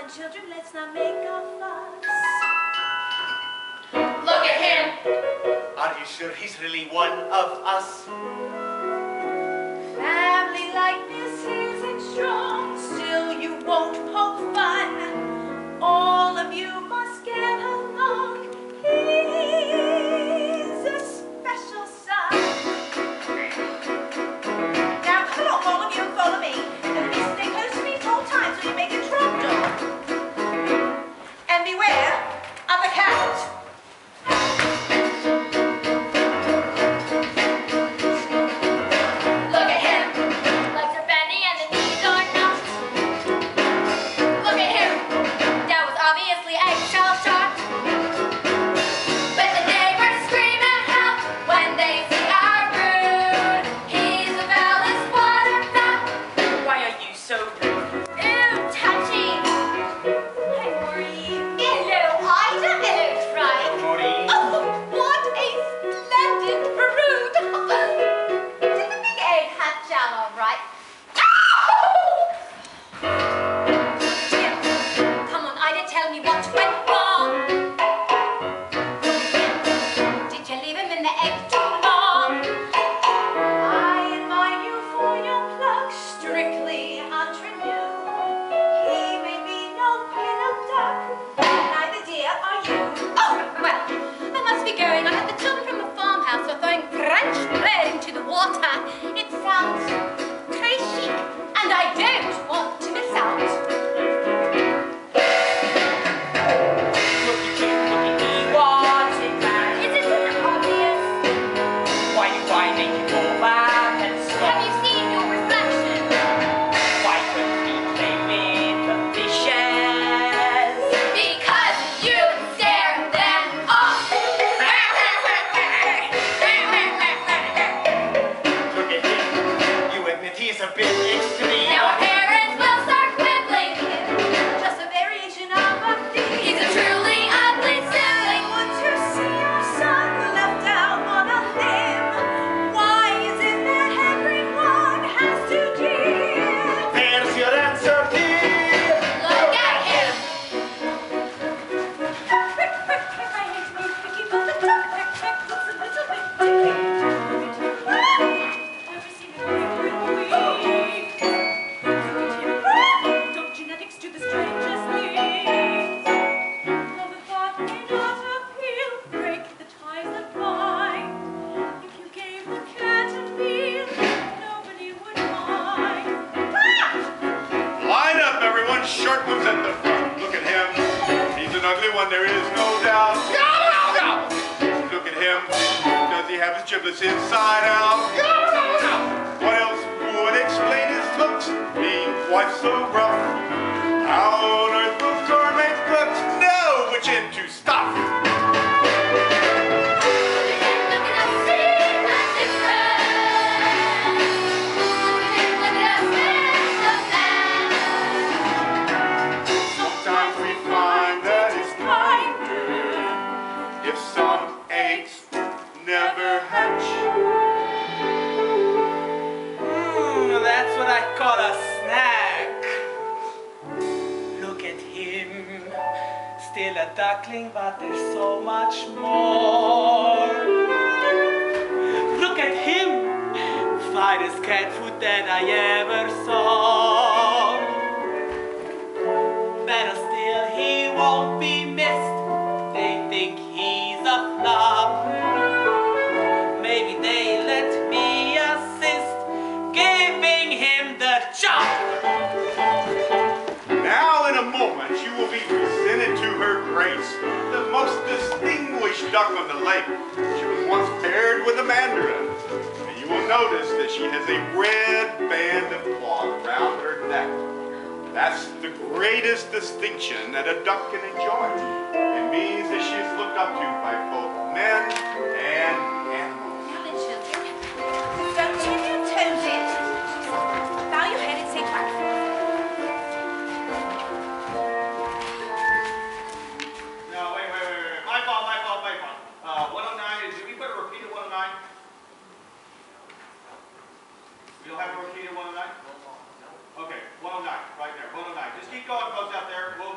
on, children, let's not make a fuss. Look at him! Are you sure he's really one of us? Family like this isn't strong, still you won't poke fun. All of you must get along. He's a special son. Now come along, all of you, and follow me. And please stay close to me at all times so you make a trapdoor. And beware of the cat. Inside out. What else would explain his looks being quite so rough? How on earth will torment crooks know which end to stop? Sometimes we find that it's kinder if some eggs never hatch. That's what I call a snack. Look at him, still a duckling, but there's so much more. Look at him, finest cat food that I ever saw. Better still, he won't be missed. They think he's a flop. Maybe they let me assist, giving him the chop. Now in a moment you will be presented to her grace, the most distinguished duck on the lake. She was once paired with a mandarin. And you will notice that she has a red band of cloth around her neck. That's the greatest distinction that a duck can enjoy. It means that she is looked up to by both men and animals. Now then, children, don't turn your toes in. Bow your head and say quack. No, wait. My fault. 109, did we put a repeat at 109? We don't have a repeat at 109? Okay, 109, right there, 109. Just keep going, folks out there. We'll